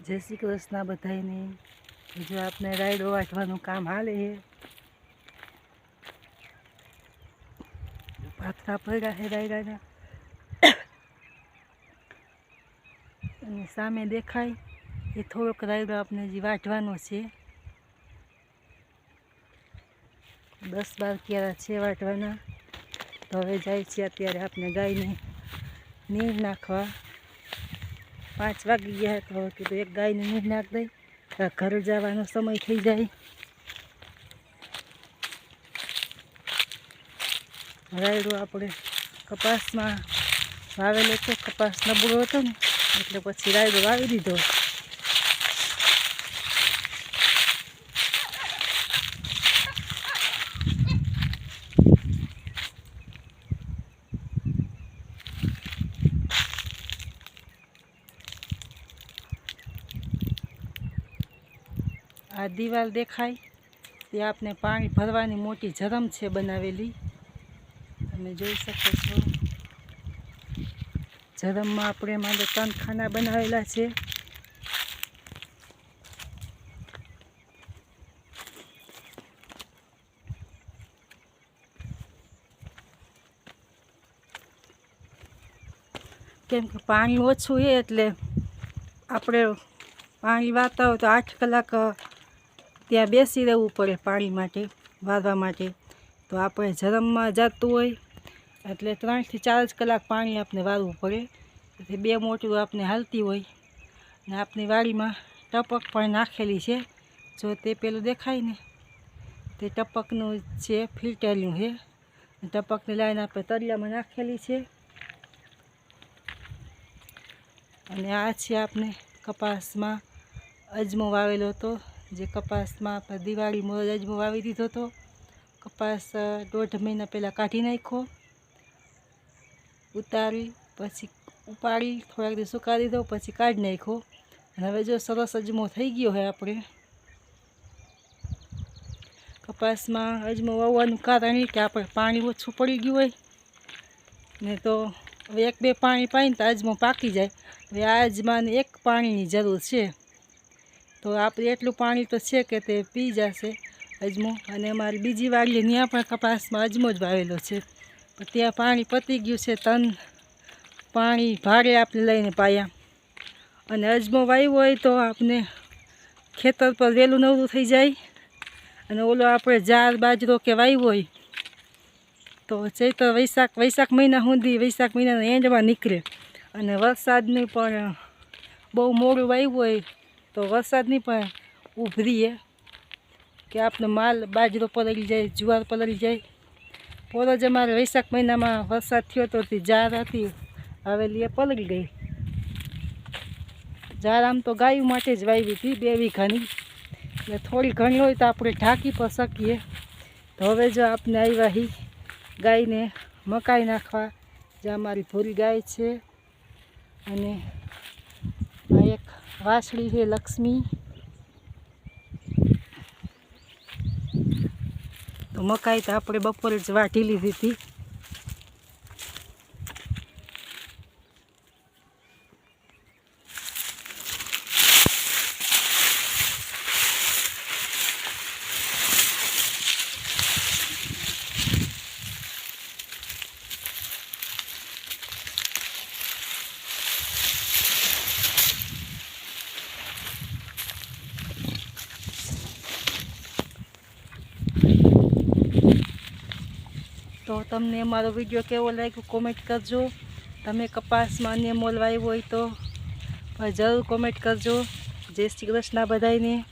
जय श्री कृष्ण बधाईने। जो आपने रायडो वाटવાનું કામ હાલે છે। પાથરા પડ્યા છે રાયડાના અને સામે દેખાય એ થોડોક રાયડો આપણે જે વાટવાનો છે। 10-12 ક્યારા છે વાટવાના। તો હવે જાય છે અત્યારે આપણે ગાયને નીર નાખવા। 5 વાગી ગયા तो कीधुं एक गाय ने नीर नाख दई, घर जवानो समय थई जाए। रायडो आपणे कपास में वावेलो तो कपास नबळो हतो ने એટલે પછી રાયડો વાવી દીધો। आ दीवार देखाय ते आपने पानी भरवानी मोटी झरम छे बनावेली। तमे जोई शको छो झरम में आपणे मांडे 3 खाना बनावेला छे। केम के पानी ओछुं है एटले आपणे पानी वारता हो तो 8 कलाक त्या बेसी रहेवुं पड़े पानी माटे वारवा माटे। तो आपणे झरम में जातुं होय एटले 3 થી 4 कलाक पानी आपने वारवुं पड़े। એટલે 2 मोटरूं आपने हालती होय ने आपनी वाड़ी में टपक पण नाखेली छे। जो ते पेलुं देखाय ने ते टपकनुं छे, फिल्टरनुं है। टपकनी लाइन आपणे तरिया में नाखेली छे। अने आ छे आपने कपास में अजमो वावेलो तो जे कपास में आपणे दिवाળી में अजमो वावी दीधो तो कपास 1.5 महीना पहला काढी नाख्यो, उतारी पछी उपाड़ी थोड़ा दी सुका दीधो पछी काढी नाख्यो। अने हवे जो सरस अजमो थई गयो है। आपणे कपास में अजमो वाववानुं कारण के आपणे पाणी ओछुं पड़ी गयुं होय ने तो 1-2 पाणी पाईने तो अजमो पाकी जाए। हवे आ अजमाने 1 पाणीनी जरूर छे। तो आपणे एटलुं पाणी तो छे के ते पी जशे अजमो। अने अमारी बीजी वाड़ी त्यां पण कपास में अजमो ज वावेलो छे पण त्यां पाणी पती गयुं छे। तन पाणी भाड़े आपणे लईने पाया। अने अजमो वाव्यो होय तो आपणे खेतर पर वेलुं नवरुं थई जाय। अने ओलो आपणे जार बाजरो के वाव्यो होय तो चैत्र वैशाख महीना सुधी वैशाख महीनाना एंड में निकळे। अने वरसादनी पण बहु मोडुं वाव्युं होय तो वरसादनी पण उभरी है कि आपने माल बाजरो पलળી जाए, जुवार पलળી जाए। पोरो ज अमारे वैशाख महीना में वरसाद थयो तो ती जार हती आवेली ए पलળી गई। जार आम तो गायों माटे ज वावी थी 2 वीघानी એટલે થોડી ઘણી હોય તો આપણે ઢાંકી પણ શકીએ। તો હવે જો આપણે આવ્યા હી ગાયને મકાઈ નાખવા। જે અમારી ભૂરી ગાય છે અને આ એક વાછડી છે લક્ષ્મી। तो मकाई तो आपणे बपोरे ज वाटी लीधी थी। तो तमने अमारो विडियो केवो लाग्यो कॉमेंट करजो। तमे कपास में अन्य मोल वाव्यो होय तो जरूर कॉमेंट करजो। जय श्री कृष्ण बधाईने।